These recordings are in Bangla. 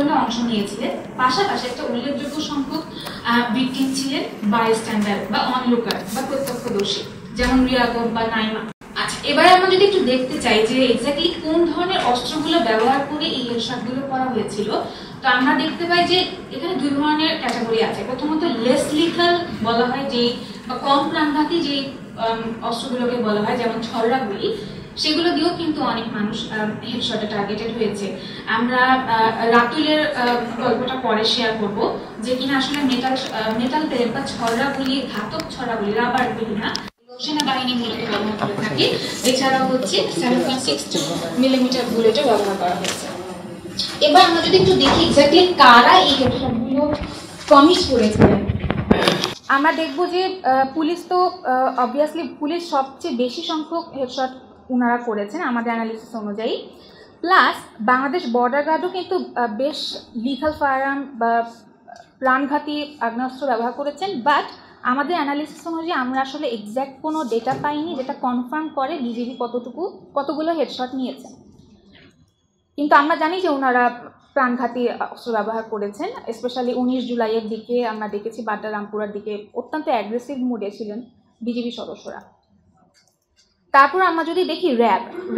আন্দোলনে অংশ নিয়েছিলেন, পাশাপাশি একটা উল্লেখযোগ্য সংখ্যক ভিকটিম ছিলেন বাইস্ট্যান্ডার বা অনলুকার বা প্রত্যক্ষদর্শী, যেমন রিয়াগব বা নাইমা। আচ্ছা, এবারে আমরা যদি একটু দেখতে চাই যে এক্স্যাক্টলি কোন ধরনের অস্ত্রগুলো ব্যবহার করে এই হেডশটগুলো করা হয়েছিল, তো আমরা দেখতে পাই যে এখানে দুই ধরনের ক্যাটাগরি আছে। প্রথমত লেস লিথাল বলা হয় যে বা কম প্রাণঘাতী যে অস্ত্রগুলোকে বলা হয়, যেমন ছড়রাগুলি, সেগুলো দিয়েও কিন্তু অনেক মানুষ হেডশটে টার্গেটেড হয়েছে। আমরা রাতুলের গল্পটা পরে শেয়ার করব, যে কিনা আসলে মেটাল পেলেট বা ছড়রাগুলি, ধাতব ছড়রাগুলি, রাবারগুলি না, সেনাবাহিনী মূলত ব্যবহার করে থাকে। এছাড়াও হচ্ছে 7.62 মিলিমিটার বুলেটও ব্যবহার করা হয়েছে। এবার আমরা যদি একটু দেখি এক্স্যাক্টলি কারা এই হেডশটগুলো কমিট করেছিলেন, আমরা দেখব যে পুলিশ তো অবভিয়াসলি পুলিশ সবচেয়ে বেশি সংখ্যক হেডশট ওনারা করেছেন আমাদের অ্যানালিসিস অনুযায়ী। প্লাস বাংলাদেশ বর্ডার গার্ডও কিন্তু বেশ লিথাল ফায়ারআর্ম বা প্রাণঘাতী আগ্নেয়াস্ত্র ব্যবহার করেছেন। বাট আমাদের অ্যানালিসিস অনুযায়ী আমরা আসলে এক্স্যাক্ট কোনো ডেটা পাইনি যেটা কনফার্ম করে বিজিবি কতগুলো হেডশট নিয়েছেন। কিন্তু আমরা জানি যে ওনারা প্রাণঘাতী অস্ত্র ব্যবহার করেছেন। স্পেশালি 19 জুলাইয়ের দিকে আমরা দেখেছি বাড্ডা রামপুরার দিকে অত্যন্ত অ্যাগ্রেসিভ মুডে ছিলেন বিজিবি সদস্যরা। তারপর আমরা যদি দেখি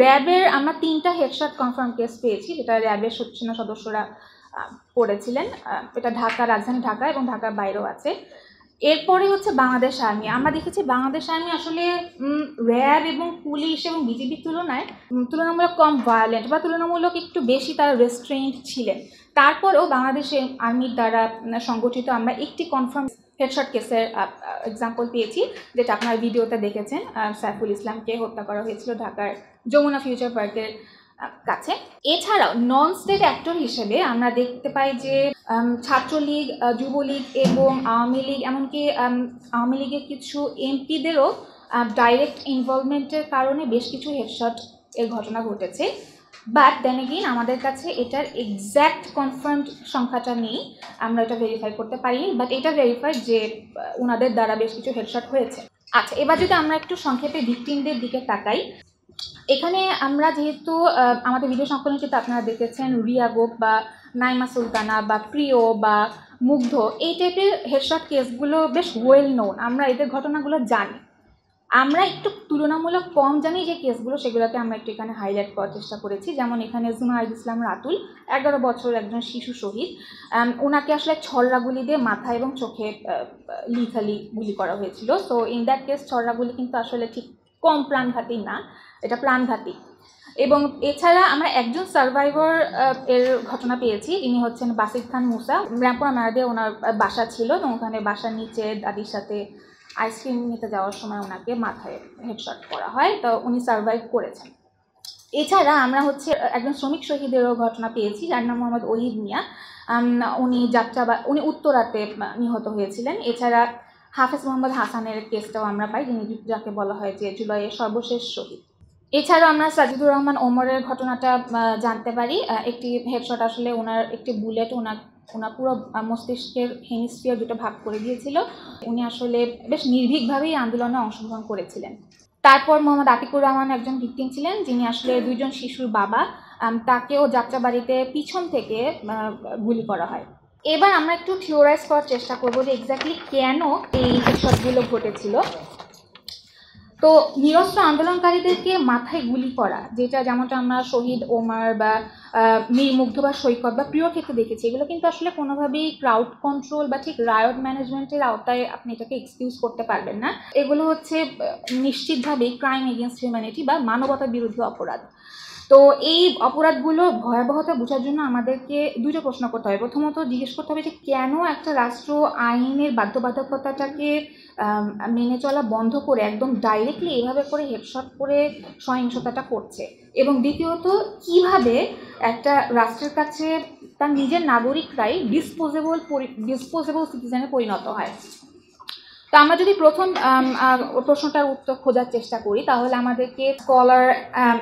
র্যাবের আমরা 3টা হেডশট কনফার্ম কেস পেয়েছি, যেটা র্যাবের সেনা সদস্যরা করেছিলেন। এটা ঢাকা, রাজধানী ঢাকা এবং ঢাকার বাইরেও আছে। এরপরে হচ্ছে বাংলাদেশ আর্মি। আমরা দেখেছি বাংলাদেশ আর্মি আসলে র্যাব এবং পুলিশ এবং বিজিবির তুলনায় তুলনামূলক কম ভায়োলেন্ট বা তুলনামূলক একটু বেশি তারা রেস্ট্রেইনড ছিলেন। তারপরেও বাংলাদেশের আর্মির দ্বারা সংগঠিত আমরা একটি কনফার্ম হেডশট কেসের এক্সাম্পল পেয়েছি, যেটা আপনার ভিডিওতে দেখেছেন। সাইফুল ইসলামকে হত্যা করা হয়েছিল ঢাকার যমুনা ফিউচার পার্কের কাছে। এছাড়াও নন স্টেট অ্যাক্টর হিসেবে আমরা দেখতে পাই যে ছাত্রলীগ, যুবলীগ এবং আওয়ামী লীগ, এমনকি আওয়ামী লীগের কিছু এমপিদেরও ডাইরেক্ট ইনভলভমেন্টের কারণে বেশ কিছু হেডশট এর ঘটনা ঘটেছে। বাট দেন এগেইন আমাদের কাছে এটার এক্স্যাক্ট কনফার্মড সংখ্যাটা নেই, আমরা এটা ভেরিফাই করতে পারিনি। বাট এটা ভেরিফাইড যে ওনাদের দ্বারা বেশ কিছু হেডশট হয়েছে। আচ্ছা, এবার যদি আমরা একটু সংক্ষেপে ভিকটিমদের দিকে তাকাই, এখানে আমরা যেহেতু আমাদের ভিডিও সংকলনটিতে আপনারা দেখেছেন রিয়াগব বা নাইমা সুলতানা বা প্রিয় বা মুগ্ধ, এই টাইপের হেডশট কেসগুলো বেশ ওয়েল নোন, আমরা এদের ঘটনাগুলো জানি। আমরা একটু তুলনামূলক কম জানি যে কেসগুলো, সেগুলোকে আমরা একটু এখানে হাইলাইট করার চেষ্টা করেছি। যেমন এখানে জুনায়েদ ইসলাম রাতুল, 11 বছর একজন শিশু শহীদ। ওনাকে আসলে ছড়রাগুলি দিয়ে মাথা এবং চোখে লিথালি গুলি করা হয়েছিল। সো ইন দ্যাট কেস ছড়রাগুলি কিন্তু আসলে ঠিক কম প্রাণঘাতী না, এটা প্রাণঘাতী। এবং এছাড়া আমরা একজন সার্ভাইভার এর ঘটনা পেয়েছি, যিনি হচ্ছেন বাসির খান মুসা। রামপুরা মেয়াদে ওনার বাসা ছিল এবং ওখানে বাসার নিচে দাদির সাথে আইসক্রিম নিতে যাওয়ার সময় ওনাকে মাথায় হেডশট করা হয়, তো উনি সার্ভাইভ করেছেন। এছাড়া আমরা হচ্ছে একজন শ্রমিক শহীদেরও ঘটনা পেয়েছি, যার নাম মোহাম্মদ ওহিদ মিয়া। উনি উত্তরাতে নিহত হয়েছিলেন। এছাড়া হাফেজ মোহাম্মদ হাসানের কেসটাও আমরা পাই, যিনি যাকে বলা হয় যে জুলাইয়ের সর্বশেষ শহীদ। এছাড়াও আমরা সাজিদুর রহমান ওমরের ঘটনাটা জানতে পারি। একটি হেডশট আসলে ওনার একটি বুলেট ওনার পুরো মস্তিষ্কের হেমিস্ফিয়ার দুটো ভাগ করে দিয়েছিল। উনি আসলে বেশ নির্ভীকভাবেই আন্দোলনে অংশগ্রহণ করেছিলেন। তারপর মোহাম্মদ আতিকুর রহমান একজন ভিকটিম ছিলেন, যিনি আসলে 2জন শিশুর বাবা। তাকেও যাত্রাবাড়িতে পিছন থেকে গুলি করা হয়। এবার আমরা একটু থিওরাইজ করার চেষ্টা করব যে এক্স্যাক্টলি কেন এই হেডশটগুলো ঘটেছিল। তো নিরস্ত্র আন্দোলনকারীদেরকে মাথায় গুলি করা, যেমনটা আমরা শহীদ ওমর বা মীর মুগ্ধ বা সৈকত বা প্রিয় ক্ষেত্রে দেখেছি, এগুলো কিন্তু আসলে কোনোভাবেই ক্রাউড কন্ট্রোল বা ঠিক রায়ট ম্যানেজমেন্টের আওতায় আপনি এটাকে এক্সকিউজ করতে পারবেন না। এগুলো হচ্ছে নিশ্চিতভাবেই ক্রাইম এগেইনস্ট হিউম্যানিটি বা মানবতা বিরোধী অপরাধ। তো এই অপরাধগুলো ভয়াবহতা বোঝার জন্য আমাদেরকে দুটো প্রশ্ন করতে হবে। প্রথমত জিজ্ঞেস করতে হবে যে কেন একটা রাষ্ট্র আইনের বাধ্যবাধকতাটাকে মেনে চলা বন্ধ করে একদম ডাইরেক্টলি এভাবে করে হেডশট করে সহিংসতাটা করছে, এবং দ্বিতীয়ত কিভাবে একটা রাষ্ট্রের কাছে তার নিজের নাগরিকরাই ডিসপোজেবল সিটিজেনে পরিণত হয়। তো আমরা যদি প্রথম প্রশ্নটার উত্তর খোঁজার চেষ্টা করি, তাহলে আমাদেরকে স্কলার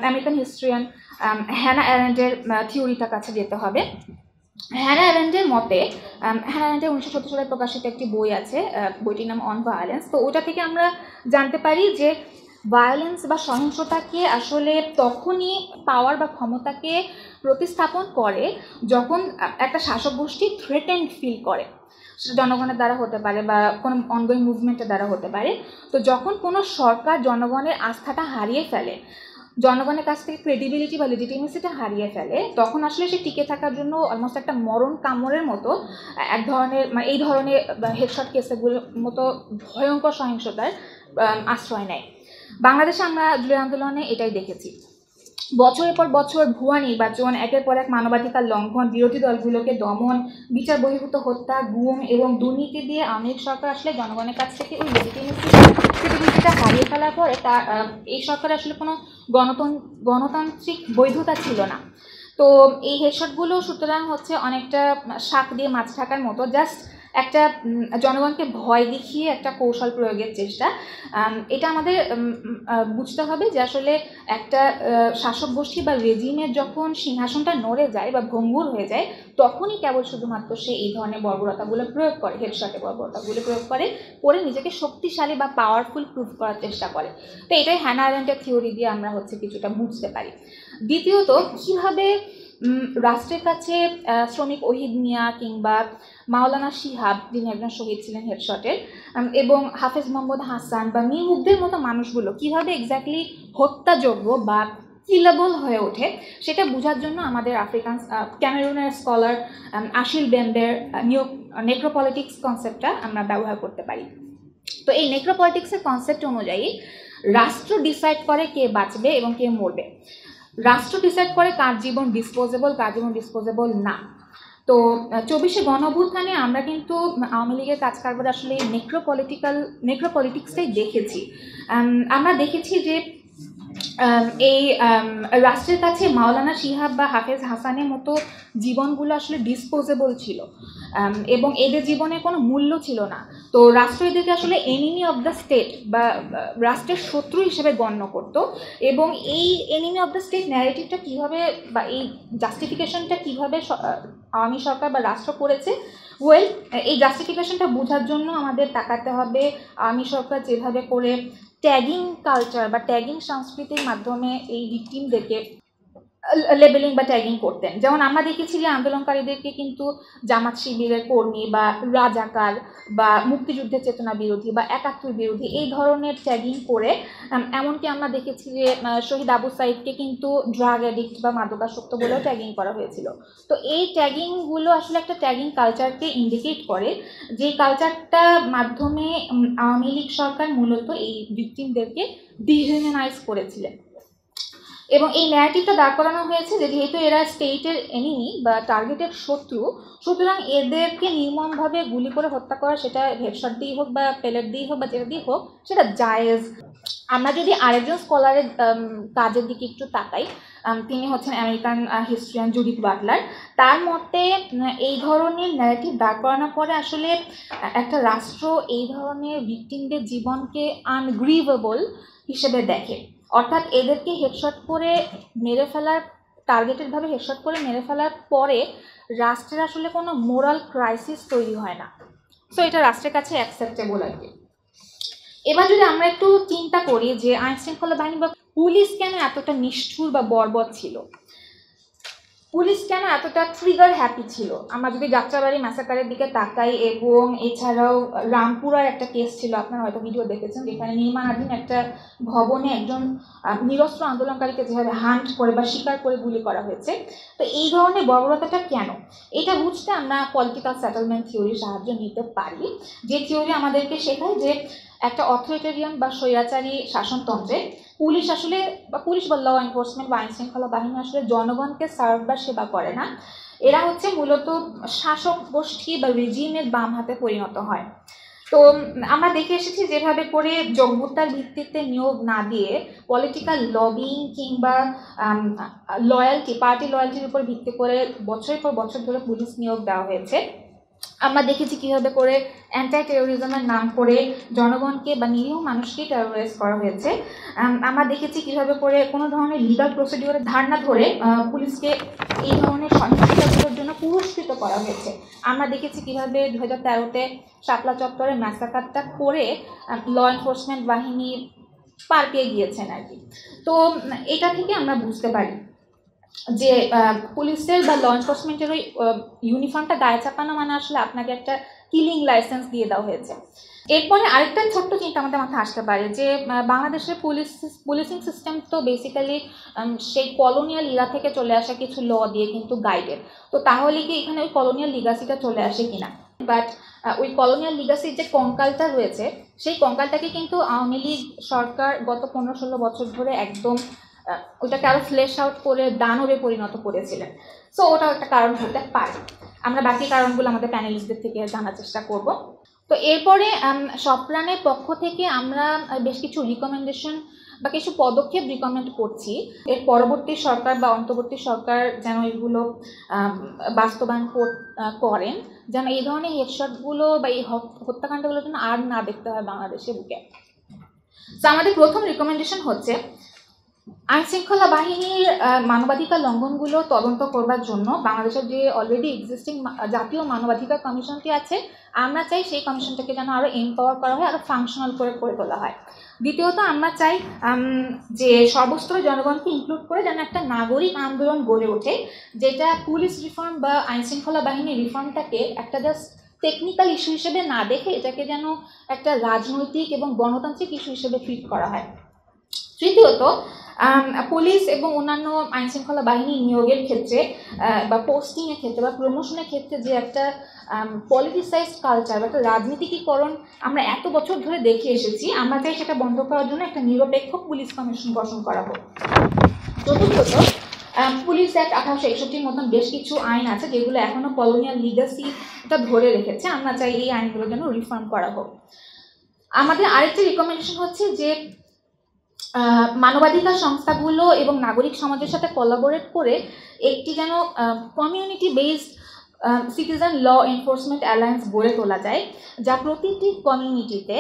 আমেরিকান হিস্ট্রিয়ান হ্যানা অ্যারেন্ডের থিওরিটার কাছে যেতে হবে। হ্যানা অ্যারেন্ডের মতে, হ্যানা অ্যারেন্ডের 1970 সালে প্রকাশিত একটি বই আছে, বইটির নাম অন ভায়োলেন্স। তো ওটা থেকে আমরা জানতে পারি যে ভায়োলেন্স বা সহিংসতাকে আসলে তখনই পাওয়ার বা ক্ষমতাকে প্রতিস্থাপন করে যখন একটা শাসক গোষ্ঠী থ্রেটেন্ড ফিল করে, জনগণের দ্বারা হতে পারে বা কোনো অনগোয়িং মুভমেন্টের দ্বারা হতে পারে। তো যখন কোনো সরকার জনগণের আস্থাটা হারিয়ে ফেলে, জনগণের কাছ থেকে ক্রেডিবিলিটি বা লেজিটিমেসিটা হারিয়ে ফেলে, তখন আসলে সে টিকে থাকার জন্য অলমোস্ট একটা মরণ কামড়ের মতো এক ধরনের এই ধরনের হেডশট কেসেগুলোর মতো ভয়ঙ্কর সহিংসতার আশ্রয় নেয়। বাংলাদেশে আমরা জুলাই আন্দোলনে এটাই দেখেছি। বছরের পর বছর ভুয়া নির্বাচন, একের পর এক মানবাধিকার লঙ্ঘন, বিরোধী দলগুলোকে দমন, বিচার বহির্ভূত হত্যা, গুম এবং দুর্নীতি দিয়ে আওয়ামী লীগ সরকার আসলে জনগণের কাছ থেকে ওই লেজিটিমেসিটা হারিয়ে ফেলার পরে এই সরকার আসলে কোনো গণতান্ত্রিক বৈধতা ছিল না। তো এই হেডশটগুলো সুতরাং হচ্ছে অনেকটা শাক দিয়ে মাছ ঢাকার মতো, জাস্ট একটা জনগণকে ভয় দেখিয়ে একটা কৌশল প্রয়োগের চেষ্টা। এটা আমাদের বুঝতে হবে যে আসলে একটা শাসক গোষ্ঠী বা রেজিমের যখন সিংহাসনটা নড়ে যায় বা ভঙ্গুর হয়ে যায়, তখনই কেবল শুধুমাত্র সে এই ধরনের বর্বরতাগুলো প্রয়োগ করে, হেডশটে বর্বরতাগুলো প্রয়োগ করে নিজেকে শক্তিশালী বা পাওয়ারফুল প্রুভ করার চেষ্টা করে। তো এটাই হ্যানা আরেন্টের থিওরি দিয়ে আমরা হচ্ছে কিছুটা বুঝতে পারি। দ্বিতীয়ত, কীভাবে রাষ্ট্রের কাছে শ্রমিক ওহিদ মিয়া কিংবা মাওলানা শিহাব, যিনি একজন শহীদ ছিলেন হেডশটের, এবং হাফেজ মোহাম্মদ হাসান বা মীর মুগ্ধের মতো মানুষগুলো কীভাবে এক্স্যাক্টলি হত্যাযোগ্য বা কিলেবল হয়ে ওঠে, সেটা বোঝার জন্য আমাদের ক্যামেরুনের স্কলার আশিল বেন্ডের নেক্রোপলিটিক্স কনসেপ্টটা আমরা ব্যবহার করতে পারি। তো এই নেক্রোপলিটিক্সের কনসেপ্ট অনুযায়ী রাষ্ট্র ডিসাইড করে কে বাঁচবে এবং কে মরবে। রাষ্ট্র ডিসাইড করে কার জীবন ডিসপোজেবল, কার জীবন ডিসপোজেবল না। তো 24শে গণঅভ্যুত্থানে আমরা কিন্তু আওয়ামী লীগের কাজ কারবার আসলে নেক্রোপলিটিক্সটাই দেখেছি। আমরা দেখেছি যে এই রাষ্ট্রের কাছে মাওলানা শিহাব বা হাফেজ হাসানের মতো জীবনগুলো আসলে ডিসপোজেবল ছিল এবং এদের জীবনে কোনো মূল্য ছিল না। তো রাষ্ট্র এদেরকে আসলে এনিমি অফ দ্য স্টেট বা রাষ্ট্রের শত্রু হিসেবে গণ্য করত। এবং এই এনিমি অফ দ্য স্টেট ন্যারেটিভটা কীভাবে বা এই জাস্টিফিকেশনটা কীভাবে আওয়ামী সরকার বা রাষ্ট্র করেছে, এই জাস্টিফিকেশনটা বোঝার জন্য আমাদের তাকাতে হবে আওয়ামী সরকার যেভাবে করে ট্যাগিং কালচার বা ট্যাগিং সংস্কৃতির মাধ্যমে এই ভিকটিমদেরকে লেবেলিং বা ট্যাগিং করতেন। যেমন আমরা দেখেছি যে আন্দোলনকারীদেরকে কিন্তু জামাত শিবিরের কর্মী বা রাজাকার বা মুক্তিযুদ্ধের চেতনা বিরোধী বা ৭১ বিরোধী এই ধরনের ট্যাগিং করে, এমনকি আমরা দেখেছি যে শহীদ আবু সাইদকে কিন্তু ড্রাগ অ্যাডিক্ট বা মাদকাসক্ত বলেও ট্যাগিং করা হয়েছিল। তো এই ট্যাগিংগুলো আসলে একটা ট্যাগিং কালচারকে ইন্ডিকেট করে, যে কালচারটার মাধ্যমে আওয়ামী লীগ সরকার মূলত এই ভিকটিমদেরকে ডিহিউম্যানাইজ করেছিলেন। এবং এই ন্যারেটিভটা দাঁড় করানো হয়েছে যে যেহেতু এরা স্টেটের এনিমি বা টার্গেটের শত্রু, সুতরাং এদেরকে নির্মমভাবে গুলি করে হত্যা করা, সেটা হেডশট দিয়ে হোক বা পেলেট দিয়ে হোক বা যেটা দিয়ে হোক, সেটা জায়েজ। আমরা যদি আরেকজন স্কলারের কাজের দিকে একটু তাকাই, তিনি হচ্ছেন আমেরিকান হিস্ট্রিয়ান জুডিথ বাটলার। তার মতে এই ধরনের ন্যারেটিভ দাঁড় করানোর পরে আসলে একটা রাষ্ট্র এই ধরনের ভিকটিমদের জীবনকে আনগ্রিভেবল হিসেবে দেখে, অর্থাৎ এদেরকে হেডশট করে মেরে ফেলার, টার্গেটেডভাবে হেডশট করে মেরে ফেলার পরে রাষ্ট্রের আসলে কোনো মোরাল ক্রাইসিস তৈরি হয় না। সো এটা রাষ্ট্রের কাছে অ্যাকসেপ্টেবল আর কি। এবার যদি আমরা একটু চিন্তা করি যে আইনশৃঙ্খলা বাহিনী বা পুলিশ কেন এতটা নিষ্ঠুর বা বর্বর ছিল, পুলিশ কেন এতটা ট্রিগার হ্যাপি ছিল। আমরা যদি যাত্রাবাড়ি ম্যাসাকারের দিকে তাকাই, এবং এছাড়াও রামপুরার একটা কেস ছিল, আপনারা হয়তো ভিডিও দেখেছেন, যেখানে নির্মাণাধীন একটা ভবনে একজন নিরস্ত্র আন্দোলনকারীকে যেভাবে হান্ট করে বা শিকার করে গুলি করা হয়েছে। তো এই ধরনের বর্বরতাটা কেন, এটা বুঝতে আমরা পলিটিক্যাল সেটেলমেন্ট থিওরির সাহায্য নিতে পারি, যে থিওরি আমাদেরকে শেখায় যে একটা অথরিটেরিয়ান বা স্বৈরাচারী শাসনতন্ত্রে পুলিশ আসলে বা পুলিশ বা ল এনফোর্সমেন্ট বা আইনশৃঙ্খলা বাহিনী আসলে জনগণকে সার্ভ বা সেবা করে না। এরা হচ্ছে মূলত শাসক গোষ্ঠী বা রেজিমের বাম হাতে পরিণত হয়। তো আমরা দেখে এসেছি যেভাবে করে যোগ্যতার ভিত্তিতে নিয়োগ না দিয়ে পলিটিক্যাল লবিং কিংবা লয়্যালটি, পার্টি লয়্যালটির উপর ভিত্তি করে বছরের পর বছর ধরে পুলিশ নিয়োগ দেওয়া হয়েছে। আমরা দেখেছি কীভাবে করে অ্যান্টি টেরোরিজমের নাম করে জনগণকে বা নিরীহ মানুষকেই টেরোরাইজ করা হয়েছে। আমরা দেখেছি কীভাবে করে কোনো ধরনের লিগাল প্রসিডিওরের ধার না ধরে পুলিশকে এই ধরনের সহিংসতাগুলোর জন্য পুরস্কৃত করা হয়েছে। আমরা দেখেছি কীভাবে 2013-তে শাপলা চত্বরে ম্যাসাকারটা করে ল এনফোর্সমেন্ট বাহিনীর পার পেয়ে গিয়েছেন আর কি। তো এটা থেকে আমরা বুঝতে পারি যে পুলিশের বা ল এনফোর্সমেন্টের ওই ইউনিফর্মটা গায়ে চাপানো মানে আসলে আপনাকে একটা কিলিং লাইসেন্স দিয়ে দেওয়া হয়েছে। এরপরে আরেকটা ছোট্ট চিন্তা আমাদের মাথায় আসতে পারে যে বাংলাদেশের পুলিশিং সিস্টেম তো বেসিক্যালি সেই কলোনিয়াল ইরা থেকে চলে আসা কিছু ল দিয়ে কিন্তু গাইডেড। তো তাহলে কি এখানে ওই কলোনিয়াল লিগাসিটা চলে আসে কিনা? বাট ওই কলোনিয়াল লিগাসির যে কঙ্কালটা রয়েছে সেই কঙ্কালটাকে কিন্তু আওয়ামী লীগ সরকার গত 15-16 বছর ধরে একদম ওইটাকে আরও ফ্লেশ আউট করে দানবে পরিণত করেছিলেন। সো ওটাও একটা কারণ হতে পারে। আমরা বাকি কারণগুলো আমাদের প্যানেলিস্টদের থেকে জানার চেষ্টা করব। তো এরপরে সপ্রাণের পক্ষ থেকে আমরা বেশ কিছু রিকমেন্ডেশন বা কিছু পদক্ষেপ রিকমেন্ড করছি এর পরবর্তী সরকার বা অন্তর্বর্তী সরকার যেন এগুলো বাস্তবায়ন করেন, যেন এই ধরনের হেডশটগুলো বা এই হত্যাকাণ্ডগুলো যেন আর না দেখতে হয় বাংলাদেশের বুকে। তো আমাদের প্রথম রিকমেন্ডেশন হচ্ছে আইনশৃঙ্খলা বাহিনীর মানবাধিকার লঙ্ঘনগুলো তদন্ত করবার জন্য বাংলাদেশের যে অলরেডি এক্সিস্টিং জাতীয় মানবাধিকার কমিশনটি আছে, আমরা চাই সেই কমিশনটাকে যেন আরও এমপাওয়ার করা হয়, আরও ফাংশনাল করে তোলা হয়। দ্বিতীয়ত আমরা চাই যে সর্বস্তরের জনগণকে ইনক্লুড করে যেন একটা নাগরিক আন্দোলন গড়ে ওঠে, যেটা পুলিশ রিফর্ম বা আইনশৃঙ্খলা বাহিনীর রিফর্মটাকে একটা জাস্ট টেকনিক্যাল ইস্যু হিসেবে না দেখে এটাকে যেন একটা রাজনৈতিক এবং গণতান্ত্রিক ইস্যু হিসেবে ট্রিট করা হয়। তৃতীয়ত পুলিশ এবং অন্যান্য আইনশৃঙ্খলা বাহিনী নিয়োগের ক্ষেত্রে বা পোস্টিংয়ের ক্ষেত্রে বা প্রমোশনের ক্ষেত্রে যে একটা পলিটিসাইজড কালচার বা একটা রাজনীতিকীকরণ আমরা এত বছর ধরে দেখে এসেছি, আমরা চাই সেটা বন্ধ করার জন্য একটা নিরপেক্ষ পুলিশ কমিশন গঠন করা হোক। চতুর্থত পুলিশ অ্যাক্ট 1861 মতন বেশ কিছু আইন আছে যেগুলো এখনও কলোনিয়াল লিগাসিটা ধরে রেখেছে, আমরা চাই এই আইনগুলো যেন রিফর্ম করা হোক। আমাদের আরেকটি রিকমেন্ডেশন হচ্ছে যে মানবাধিকার সংস্থাগুলো এবং নাগরিক সমাজের সাথে কোলাবোরেট করে একটি যেন community based citizen law enforcement alliance গড়ে তোলা যায়, যা প্রতিটি কমিউনিটিতে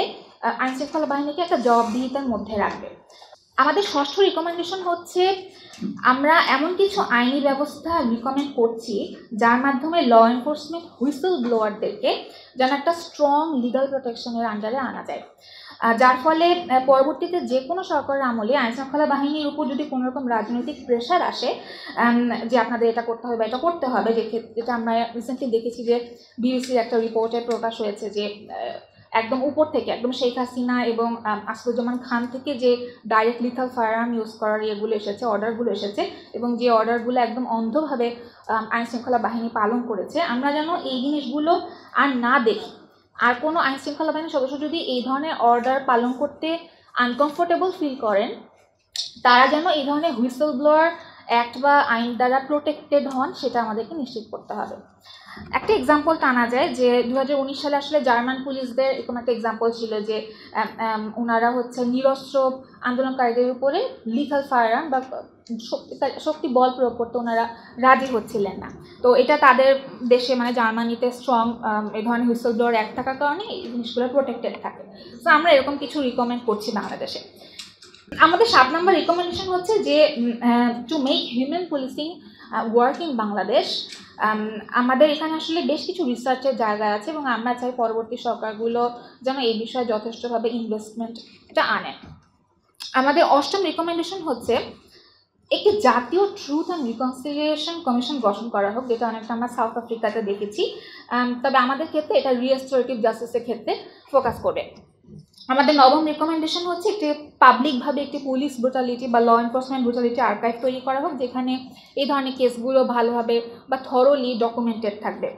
আইনশৃঙ্খলা বাহিনীকে একটা জবাবদিহিতার মধ্যে রাখবে। আমাদের ষষ্ঠ রিকমেন্ডেশন হচ্ছে আমরা এমন কিছু আইনি ব্যবস্থা রিকমেন্ড করছি যার মাধ্যমে ল এনফোর্সমেন্ট হুইসেল ব্লোয়ারদেরকে যেন একটা স্ট্রং লিগাল প্রোটেকশনের আন্ডারে আনা যায়, যার ফলে পরবর্তীতে যে কোনো সরকারের আমলে আইনশৃঙ্খলা বাহিনীর উপর যদি কোনো রকম রাজনৈতিক প্রেশার আসে যে আপনাদের এটা করতে হবে বা এটা করতে হবে, যেটা আমরা রিসেন্টলি দেখেছি যে বিবিসির একটা রিপোর্টে প্রকাশ হয়েছে যে একদম উপর থেকে একদম শেখ হাসিনা এবং আসফাকুজ্জামান খান থেকে যে ডাইরেক্ট লিথাল ফায়ারআর্ম ইউজ করার ইয়েগুলো এসেছে, অর্ডারগুলো এসেছে এবং যে অর্ডারগুলো একদম অন্ধভাবে আইনশৃঙ্খলা বাহিনী পালন করেছে, আমরা যেন এই জিনিসগুলো আর না দেখি। আর কোনো আইনশৃঙ্খলা বাহিনীর সদস্য যদি এই ধরনের অর্ডার পালন করতে আনকমফোর্টেবল ফিল করেন, তারা যেন এই ধরনের হুইসেল ব্লোয়ার অ্যাক্ট বা আইন দ্বারা প্রোটেক্টেড হন, সেটা আমাদেরকে নিশ্চিত করতে হবে। একটা এক্সাম্পল টানা যায় যে 2019 সালে আসলে জার্মান পুলিশদের এরকম একটা এক্সাম্পল ছিল যে ওনারা হচ্ছে নিরস্ত্র আন্দোলনকারীদের উপরে লিথাল ফায়ারআর্ম বা শক্তি বল প্রয়োগ করতে ওনারা রাজি হচ্ছিলেন না। তো এটা তাদের দেশে মানে জার্মানিতে স্ট্রং এই ধরনের হুইসেল ব্লোয়ার অ্যাক্ট থাকার কারণে এই জিনিসগুলো প্রোটেক্টেড থাকে। তো আমরা এরকম কিছু রিকমেন্ড করছি বাংলাদেশে। আমাদের 7 নম্বর রিকমেন্ডেশন হচ্ছে যে to make human policing work in Bangladesh. আমাদের এখানে আসলে বেশ কিছু রিসার্চের জায়গা আছে এবং আমরা চাই পরবর্তী সরকারগুলো যেন এই বিষয়ে যথেষ্টভাবে ইনভেস্টমেন্ট এটা আনে। আমাদের 8ম রিকমেন্ডেশন হচ্ছে একটি জাতীয় ট্রুথ অ্যান্ড রিকনসিলিয়েশন কমিশন গঠন করা হোক, যেটা অনেকটা আমরা সাউথ আফ্রিকাতে দেখেছি, তবে আমাদের ক্ষেত্রে এটা রিস্টোরেটিভ জাস্টিসের ক্ষেত্রে ফোকাস করবে। আমাদের 9ম রিকমেন্ডেশন হচ্ছে একটি পাবলিকভাবে একটি পুলিশ ব্রুটালিটি বা ল এনফোর্সমেন্ট ব্রুটালিটি আর্কাইভ তৈরি করা হোক, যেখানে এই ধরনের কেসগুলো ভালোভাবে বা থরোলি ডকুমেন্টেড থাকবে।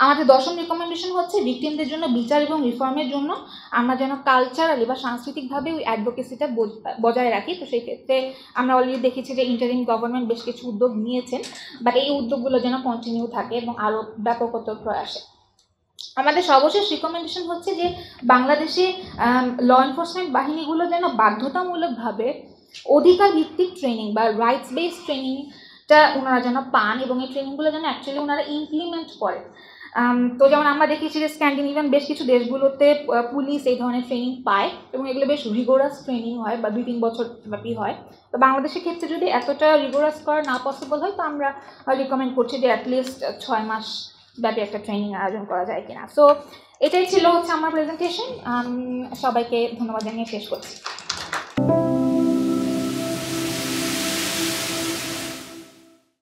আমাদের 10ম রিকমেন্ডেশন হচ্ছে ভিকটিমদের জন্য বিচার এবং রিফর্মের জন্য আমরা যেন কালচারালি বা সাংস্কৃতিকভাবে ওই অ্যাডভোকেসিটা বজায় রাখি। তো সেই ক্ষেত্রে আমরা অলরেডি দেখেছি যে ইন্টারিম গভর্নমেন্ট বেশ কিছু উদ্যোগ নিয়েছেন, বাট এই উদ্যোগগুলো যেন কন্টিনিউ থাকে এবং আরও ব্যাপকতর প্রয়াসে। আমাদের সর্বশেষ রিকমেন্ডেশন হচ্ছে যে বাংলাদেশে ল এনফোর্সমেন্ট বাহিনীগুলো যেন বাধ্যতামূলকভাবে অধিকার ভিত্তিক ট্রেনিং বা রাইটস বেসড ট্রেনিংটা ওনারা যেন পান এবং এই ট্রেনিংগুলো যেন অ্যাকচুয়ালি ওনারা ইমপ্লিমেন্ট করেন। তো যেমন আমরা দেখেছি যে স্ক্যান্ডিনেভিয়ান বেশ কিছু দেশগুলোতে পুলিশ এই ধরনের ট্রেনিং পায় এবং এগুলো বেশ রিগোরাস ট্রেনিং হয় বা 2-3 বছর ব্যাপী হয়। তো বাংলাদেশের ক্ষেত্রে যদি এতটা রিগোরাস করা না পসিবল হয়, তো আমরা রিকমেন্ড করছি যে অ্যাটলিস্ট 6 মাস ব্যাপী একটা ট্রেনিং আয়োজন করা যায় কিনা। সো এটাই ছিল হচ্ছে আমার প্রেজেন্টেশন। সবাইকে ধন্যবাদ জানিয়ে শেষ করছি। ধন্যবাদ।